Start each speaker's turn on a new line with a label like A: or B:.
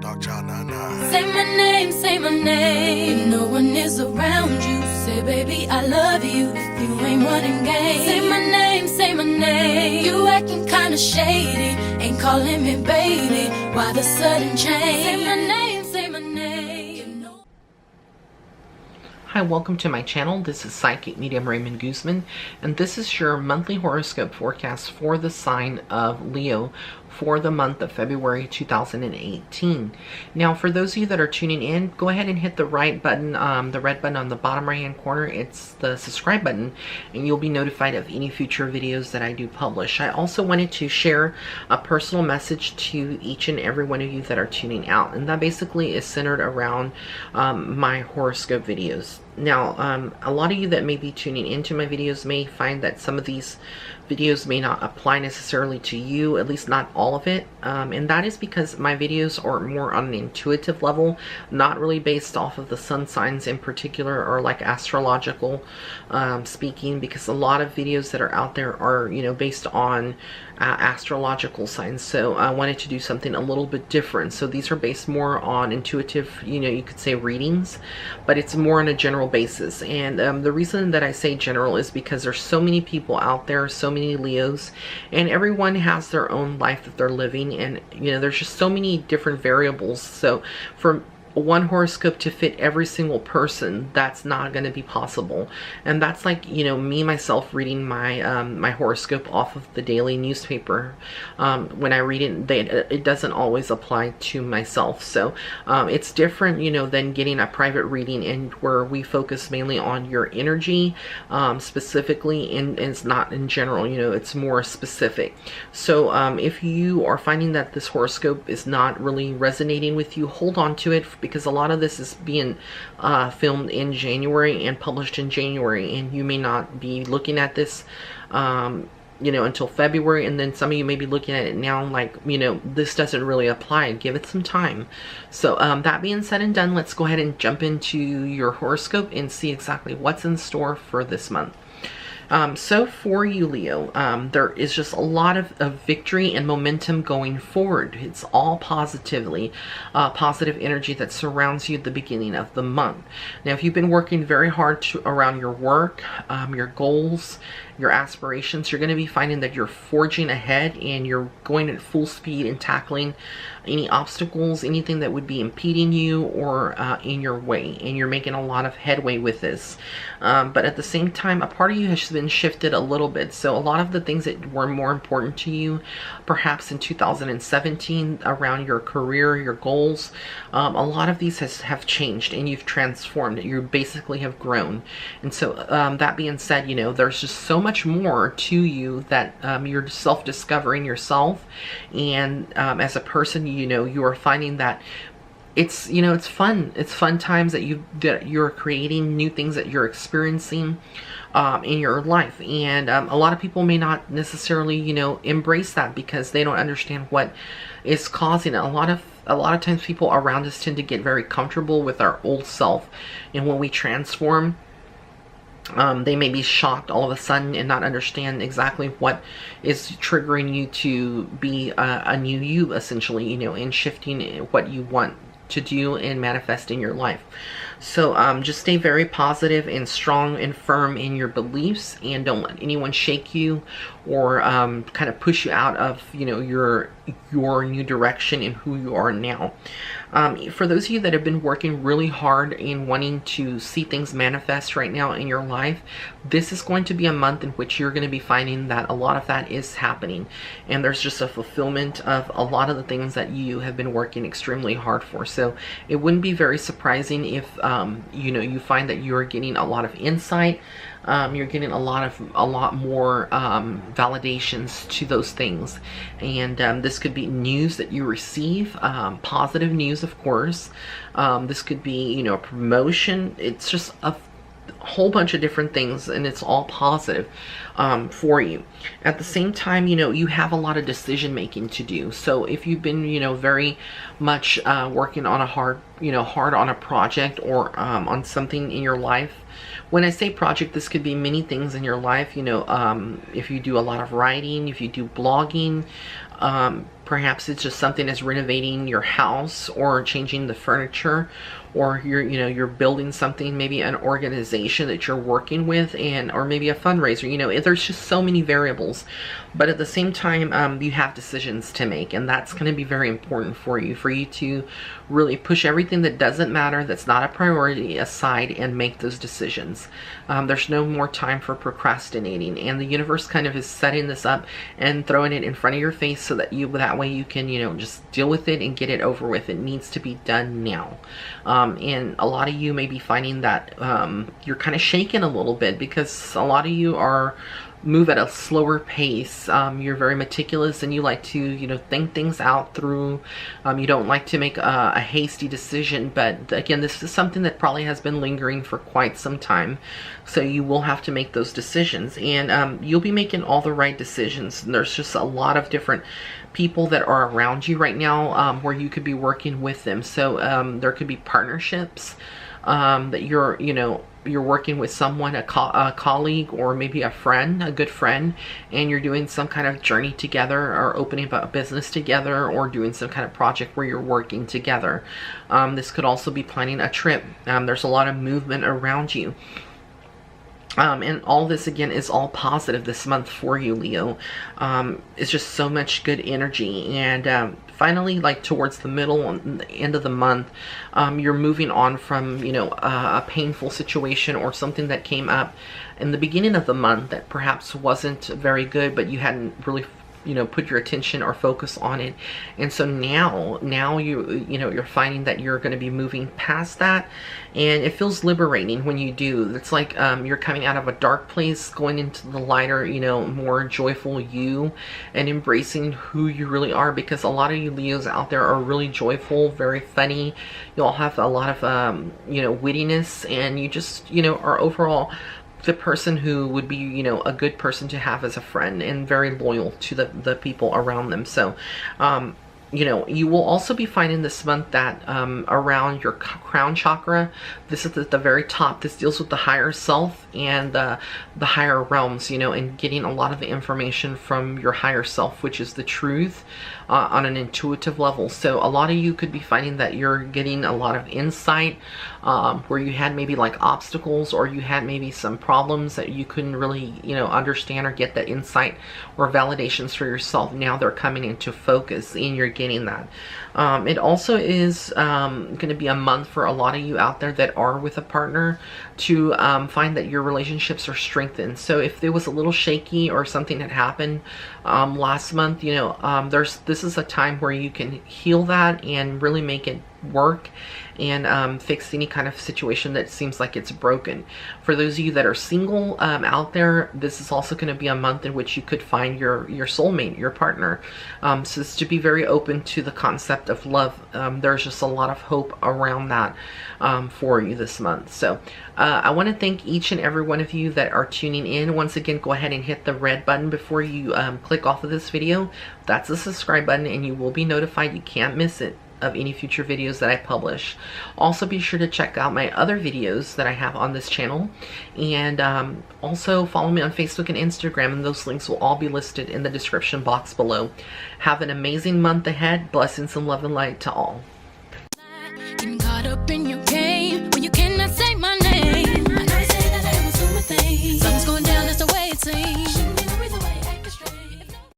A: Say my name. No one is around you. Say, baby, I love you if you ain't running game. Say my name. You acting kinda shady, ain't calling me baby. Why the sudden change? Say my name, say my name. You know.
B: Hi, welcome to my channel. This is Psychic Medium Raymond Guzman, and this is your monthly horoscope forecast for the sign of Leo for the month of February 2018. Now, for those of you that are tuning in, go ahead and hit the right button, the red button on the bottom right hand corner. It's the subscribe button, and you'll be notified of any future videos that I do publish. I also wanted to share a personal message to each and every one of you that are tuning out, and that basically is centered around my horoscope videos. Now, a lot of you that may be tuning into my videos may find that some of these videos may not apply necessarily to you, at least not all of it, and that is because my videos are more on an intuitive level, not really based off of the sun signs in particular or like astrological speaking, because a lot of videos that are out there are, you know, based on astrological signs. So I wanted to do something a little bit different. So these are based more on intuitive, you know, you could say readings, but it's more on a general basis. And the reason that I say general is because there's so many people out there, so many Leos, and everyone has their own life that they're living, and you know, there's just so many different variables. So for one horoscope to fit every single person, that's not going to be possible. And that's like, you know, me myself reading my my horoscope off of the daily newspaper. When I read it, it doesn't always apply to myself. So it's different, you know, than getting a private reading, and where we focus mainly on your energy specifically, and it's not in general, you know, it's more specific. So if you are finding that this horoscope is not really resonating with you, hold on to it, because a lot of this is being filmed in January and published in January, and you may not be looking at this you know, until February, and then some of you may be looking at it now like, you know, this doesn't really apply. Give it some time. So that being said and done, let's go ahead and jump into your horoscope and see exactly what's in store for this month. So for you, Leo, there is just a lot of victory and momentum going forward. It's all positively, positive energy that surrounds you at the beginning of the month. Now, if you've been working very hard around your work, your goals, your aspirations, you're going to be finding that you're forging ahead, and you're going at full speed and tackling any obstacles, anything that would be impeding you or in your way, and you're making a lot of headway with this. But at the same time, a part of you has been shifted a little bit. So a lot of the things that were more important to you perhaps in 2017 around your career, your goals, a lot of these have changed, and you've transformed. You basically have grown. And so that being said, you know, there's just so much more to you that you're self-discovering yourself, and as a person, you know, you are finding that it's, you know, it's fun times that you're creating new things that you're experiencing in your life. And a lot of people may not necessarily, you know, embrace that because they don't understand what is causing it. A lot of times people around us tend to get very comfortable with our old self, and when we transform, they may be shocked all of a sudden and not understand exactly what is triggering you to be a new you, essentially, you know, and shifting what you want to do and manifest in your life. So just stay very positive and strong and firm in your beliefs, and don't let anyone shake you or kind of push you out of, you know, your new direction and who you are now. For those of you that have been working really hard in wanting to see things manifest right now in your life, this is going to be a month in which you're going to be finding that a lot of that is happening, and there's just a fulfillment of a lot of the things that you have been working extremely hard for. So it wouldn't be very surprising if you know, you find that you're getting a lot of insight, you're getting a lot more validations to those things, and this could be news that you receive, positive news, of course. This could be, you know, a promotion. It's just a whole bunch of different things, and it's all positive for you. At the same time, you know, you have a lot of decision making to do. So if you've been, you know, very much working on a hard on a project or on something in your life. When I say project, this could be many things in your life. You know, if you do a lot of writing, if you do blogging, Perhaps it's just something as renovating your house or changing the furniture, or you're building something, maybe an organization that you're working with, or maybe a fundraiser. There's just so many variables, but at the same time, you have decisions to make, and that's going to be very important for you to really push everything that doesn't matter, that's not a priority, aside and make those decisions. There's no more time for procrastinating, and the universe kind of is setting this up and throwing it in front of your face so that way you can just deal with it and get it over with. It needs to be done now. And a lot of you may be finding that you're kind of shaken a little bit, because a lot of you move at a slower pace. You're very meticulous, and you like to think things out through. You don't like to make a hasty decision, but again, this is something that probably has been lingering for quite some time, so you will have to make those decisions, and you'll be making all the right decisions. And there's just a lot of different people that are around you right now, where you could be working with them. So there could be partnerships that you're working with someone, a colleague, or maybe a friend, a good friend, and you're doing some kind of journey together, or opening up a business together, or doing some kind of project where you're working together. This could also be planning a trip. There's a lot of movement around you. And all this, again, is all positive this month for you, Leo. It's just so much good energy. And finally, like towards the middle and the end of the month, you're moving on from, a painful situation or something that came up in the beginning of the month that perhaps wasn't very good, but you hadn't really put your attention or focus on it. And so now you're finding that you're going to be moving past that, and it feels liberating when you do. It's like you're coming out of a dark place, going into the lighter, more joyful you, and embracing who you really are, because a lot of you Leos out there are really joyful, very funny. You all have a lot of wittiness, and you just are overall the person who would be, a good person to have as a friend, and very loyal to the people around them. So, you will also be finding this month that around your crown chakra, this is at the very top. This deals with the higher self and the higher realms, and getting a lot of the information from your higher self, which is the truth, on an intuitive level. So a lot of you could be finding that you're getting a lot of insight, where you had maybe like obstacles, or you had maybe some problems that you couldn't really, understand or get that insight or validations for yourself. Now they're coming into focus, and you're getting that. It also is going to be a month for a lot of you out there that are with a partner to find that your relationships are strengthened. So if there was a little shaky or something had happened last month, this is a time where you can heal that and really make it work, and fix any kind of situation that seems like it's broken. For those of you that are single out there, this is also going to be a month in which you could find your soulmate, your partner. So it's to be very open to the concept of love. There's just a lot of hope around that for you this month. So I want to thank each and every one of you that are tuning in. Once again, go ahead and hit the red button before you click off of this video. That's the subscribe button, and you will be notified. You can't miss it of any future videos that I publish. Also, be sure to check out my other videos that I have on this channel, and also follow me on Facebook and Instagram, and those links will all be listed in the description box below. Have an amazing month ahead. Blessings and love and light to all.